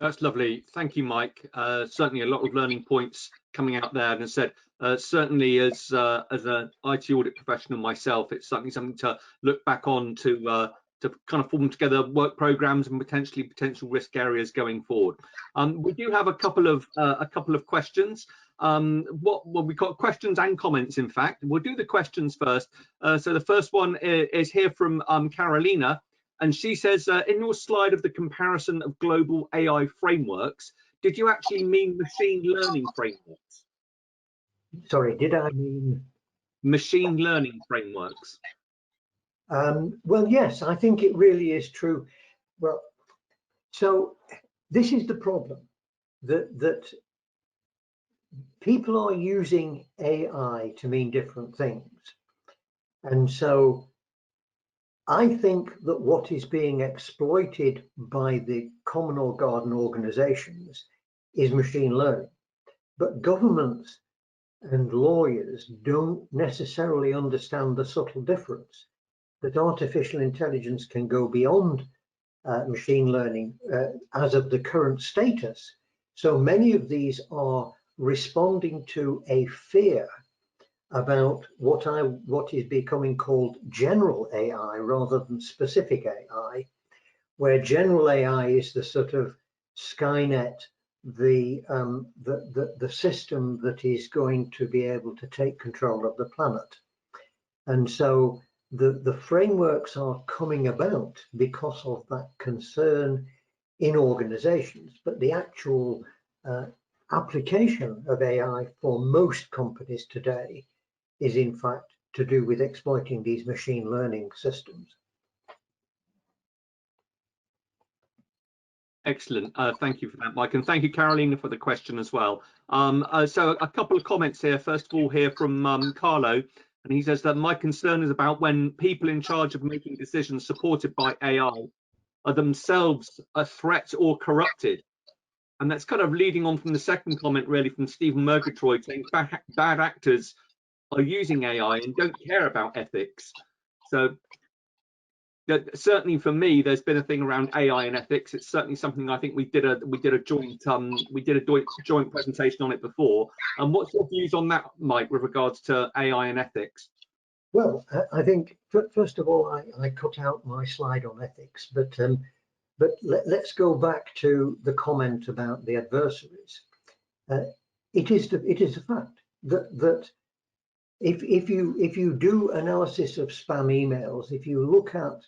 That's lovely. Thank you, Mike. Certainly a lot of learning points coming out there. And as I said, certainly as an IT audit professional myself, it's certainly something to look back on to kind of form together work programs and potential risk areas going forward. We do have a couple of questions. Well, we've got questions and comments. In fact, we'll do the questions first. So the first one is here from Carolina. And she says, in your slide of the comparison of global AI frameworks, did you actually mean machine learning frameworks? Sorry, did I mean? Machine learning frameworks. Well, yes, I think it really is true. Well, so this is the problem, that people are using AI to mean different things. And so I think that what is being exploited by the common or garden organizations is machine learning. But governments and lawyers don't necessarily understand the subtle difference that artificial intelligence can go beyond machine learning as of the current status. So many of these are responding to a fear about what is becoming called general AI rather than specific AI, where general AI is the sort of Skynet, the system that is going to be able to take control of the planet. And so the frameworks are coming about because of that concern in organizations, but the actual application of AI for most companies today is in fact to do with exploiting these machine learning systems. Excellent. Thank you for that, Mike. And thank you, Carolina, for the question as well. So a couple of comments here. First of all, here from Carlo. And he says that my concern is about when people in charge of making decisions supported by AI are themselves a threat or corrupted. And that's kind of leading on from the second comment, really, from Stephen Murgatroyd, saying bad actors are using AI and don't care about ethics. So certainly for me, there's been a thing around AI and ethics. It's certainly something I think we did a joint presentation on it before. And what's your views on that, Mike, with regards to AI and ethics? Well, I think first of all, I cut out my slide on ethics, but let's go back to the comment about the adversaries. It is a fact that if you do analysis of spam emails, if you look at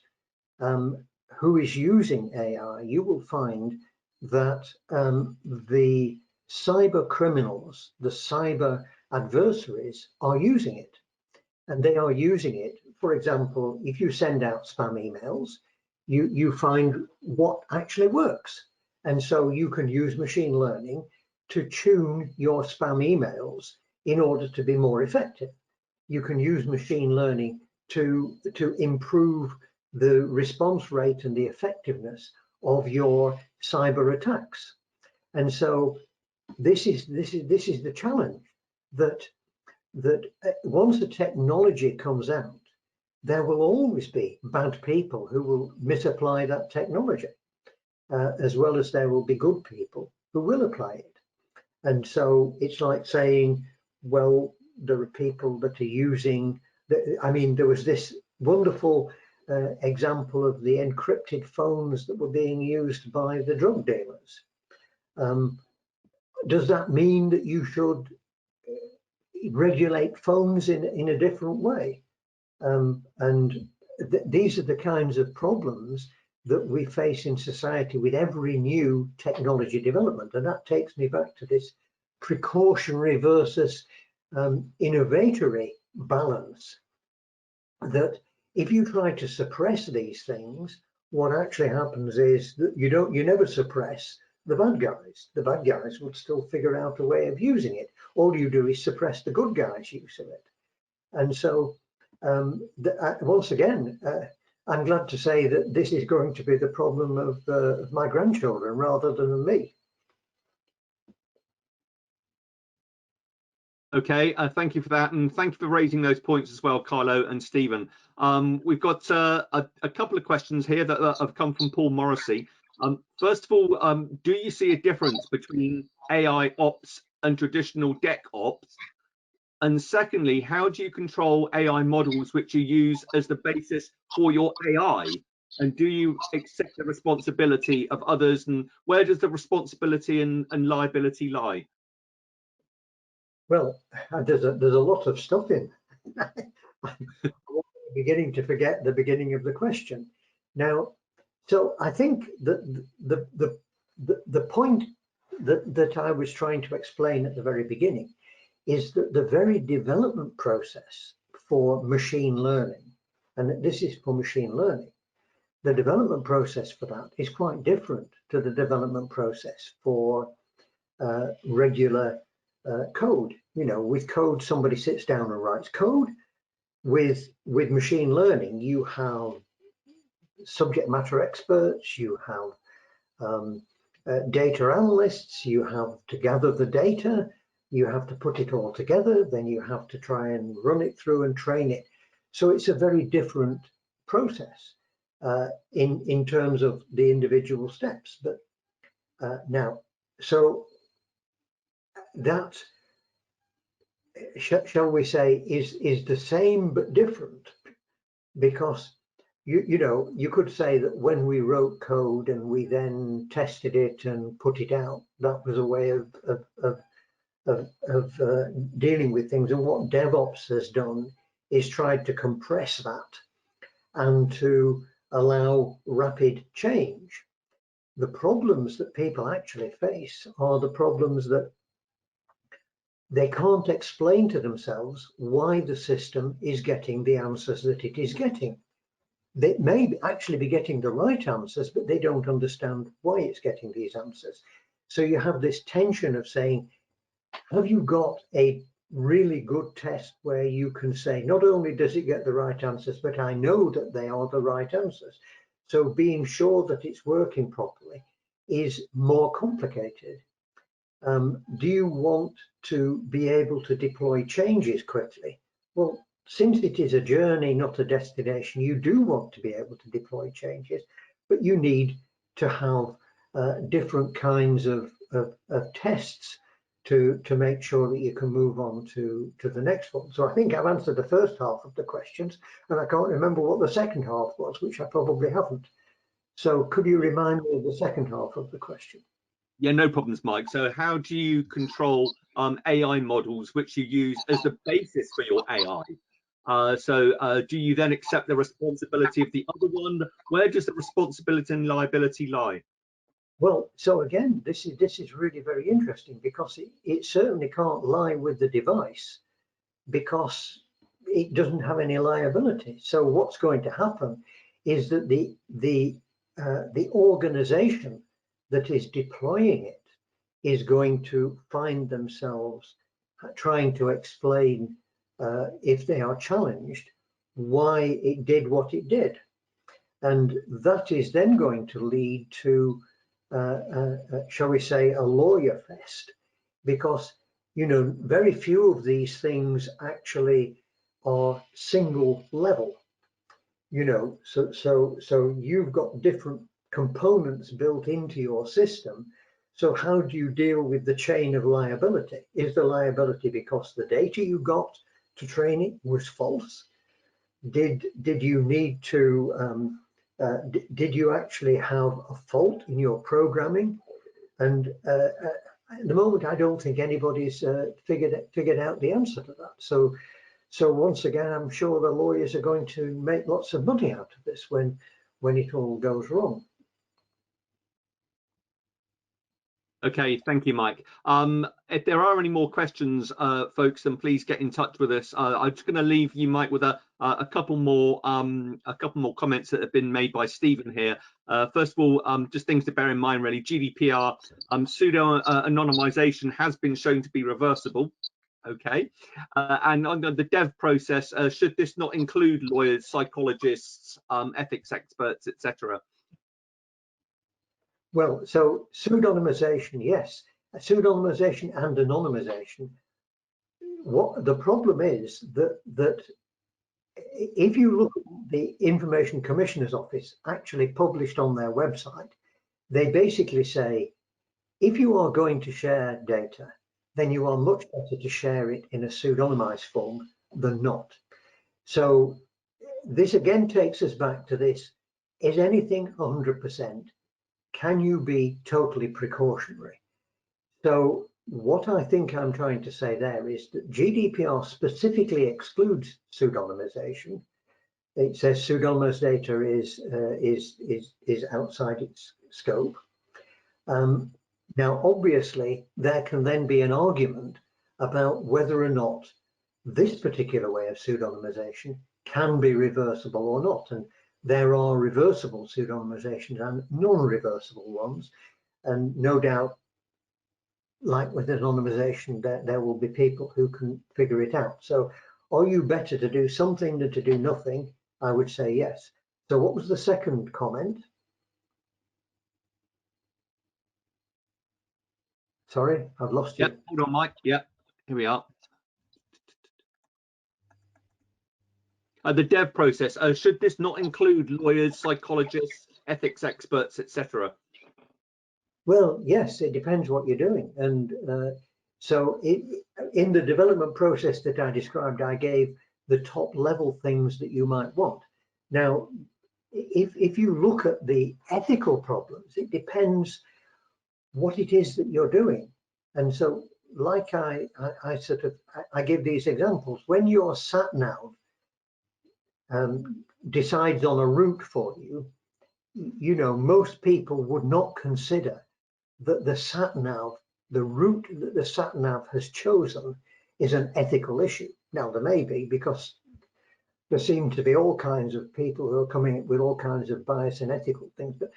who is using AI, you will find that the cyber criminals, the cyber adversaries, are using it. And they are using it, for example, if you send out spam emails, you find what actually works. And so you can use machine learning to tune your spam emails in order to be more effective. You can use machine learning to improve the response rate and the effectiveness of your cyber attacks. And so this is the challenge, that once the technology comes out, there will always be bad people who will misapply that technology, as well as there will be good people who will apply it. And so it's like saying, well, there are people that are using, I mean, there was this wonderful example of the encrypted phones that were being used by the drug dealers. Does that mean that you should regulate phones in a different way? These are the kinds of problems that we face in society with every new technology development. And that takes me back to this precautionary versus innovatory balance, that if you try to suppress these things, what actually happens is that you never suppress the bad guys. The bad guys will still figure out a way of using it. All you do is suppress the good guys' use of it. And so once again, I'm glad to say that this is going to be the problem of my grandchildren rather than me. Okay, thank you for that, and thank you for raising those points as well, Carlo and Stephen. We've got a couple of questions here that have come from Paul Morrissey. First of all, do you see a difference between AI ops and traditional DEC ops? And secondly, how do you control AI models which you use as the basis for your AI? And do you accept the responsibility of others? And where does the responsibility and liability lie? Well, there's a lot of stuff in. I'm beginning to forget the beginning of the question. Now, so I think that the point that I was trying to explain at the very beginning is that the very development process for machine learning, and this is for machine learning, the development process for that is quite different to the development process for regular code. You know, with code, somebody sits down and writes code. With machine learning, you have subject matter experts, you have data analysts, you have to gather the data, you have to put it all together, then you have to try and run it through and train it. So it's a very different process in terms of the individual steps. But now, so that, shall we say, is the same but different, because you know, you could say that when we wrote code and we then tested it and put it out, that was a way of dealing with things. And what DevOps has done is tried to compress that and to allow rapid change. The problems that people actually face are the problems that they can't explain to themselves why the system is getting the answers that it is getting. They may actually be getting the right answers, but they don't understand why it's getting these answers. So you have this tension of saying, have you got a really good test where you can say, not only does it get the right answers, but I know that they are the right answers. So being sure that it's working properly is more complicated. Do you want to be able to deploy changes quickly? Well, since it is a journey, not a destination, you do want to be able to deploy changes, but you need to have different kinds of tests to make sure that you can move on to the next one. So I think I've answered the first half of the questions, and I can't remember what the second half was, which I probably haven't. So could you remind me of the second half of the question? Yeah, no problems, Mike. So how do you control AI models which you use as the basis for your AI? Do you then accept the responsibility of the other one? Where does the responsibility and liability lie? Well, so again, this is really very interesting, because it certainly can't lie with the device, because it doesn't have any liability. So what's going to happen is that the organization that is deploying it is going to find themselves trying to explain, if they are challenged, why it did what it did. And that is then going to lead to, shall we say, a lawyer fest, because, you know, very few of these things actually are single level, you know, so you've got different components built into your system. So how do you deal with the chain of liability? Is the liability because the data you got to train it was false? Did you need to did you actually have a fault in your programming? And at the moment, I don't think anybody's figured out the answer to that. So once again, I'm sure the lawyers are going to make lots of money out of this when it all goes wrong. Okay, thank you, Mike. If there are any more questions, folks, then please get in touch with us. I'm just going to leave you, Mike, with a couple more comments that have been made by Stephen here. First of all, just things to bear in mind, really. GDPR pseudo anonymization has been shown to be reversible. Okay, and on the dev process, should this not include lawyers, psychologists, ethics experts, etc.? Well, so pseudonymization, yes, pseudonymization and anonymization. What the problem is that if you look at the Information Commissioner's Office actually published on their website, they basically say, if you are going to share data, then you are much better to share it in a pseudonymized form than not. So this again takes us back to this: is anything 100%? Can you be totally precautionary? So what I think I'm trying to say there is that GDPR specifically excludes pseudonymization. It says pseudonymous data is outside its scope. Now, obviously, there can then be an argument about whether or not this particular way of pseudonymization can be reversible or not. And there are reversible pseudonymizations and non-reversible ones. And no doubt, like with anonymization, there will be people who can figure it out. So are you better to do something than to do nothing? I would say yes. So what was the second comment? Sorry, I've lost you. Yep, hold on, Mike. Yep, here we are. The dev process, should this not include lawyers, psychologists, ethics experts, etc.? Well, yes, it depends what you're doing. And so in the development process that I described, I gave the top level things that you might want. Now, if you look at the ethical problems, it depends what it is that you're doing. And so like I give these examples. When your sat nav decides on a route for you, you know, most people would not consider that the sat nav, the route that the sat nav has chosen, is an ethical issue. Now, there may be, because there seem to be all kinds of people who are coming up with all kinds of bias and ethical things. But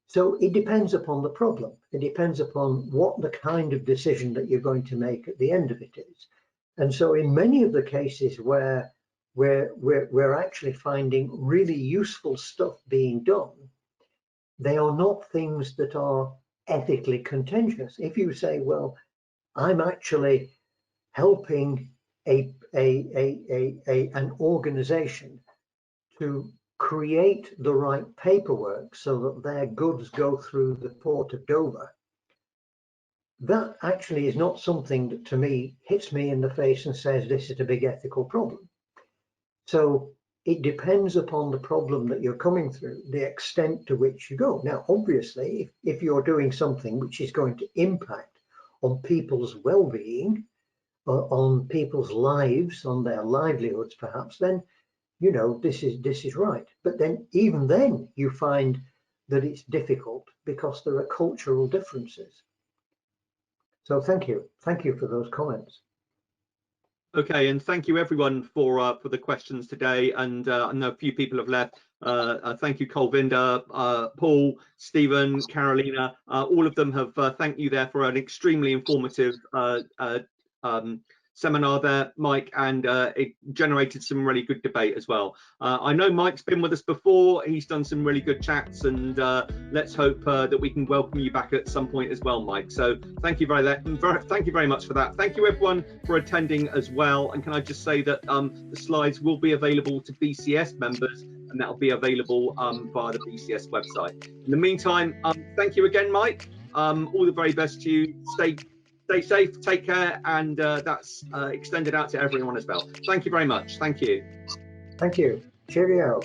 so it depends upon the problem. It depends upon what the kind of decision that you're going to make at the end of it is. And so in many of the cases where we're actually finding really useful stuff being done, they are not things that are ethically contentious. If you say, well, I'm actually helping an organization to create the right paperwork so that their goods go through the port of Dover, that actually is not something that to me hits me in the face and says this is a big ethical problem. So it depends upon the problem that you're coming through, the extent to which you go. Now, obviously, if you're doing something which is going to impact on people's well-being, on people's lives, on their livelihoods, perhaps, then, you know, this is right. But then, even then, you find that it's difficult because there are cultural differences. So thank you for those comments. Okay, and thank you everyone for the questions today. And I know a few people have left. Thank you, Colvinda, Paul, Stephen, Carolina. All of them have thanked you there for an extremely informative seminar there, Mike, and it generated some really good debate as well. I know Mike's been with us before. He's done some really good chats, and let's hope that we can welcome you back at some point as well, Mike. So thank you very much for that. Thank you everyone for attending as well. And can I just say that the slides will be available to BCS members, and that'll be available via the BCS website. In the meantime, thank you again, Mike. All the very best to you. Stay safe, take care, and that's extended out to everyone as well. Thank you very much. Thank you. Thank you. Cheerio.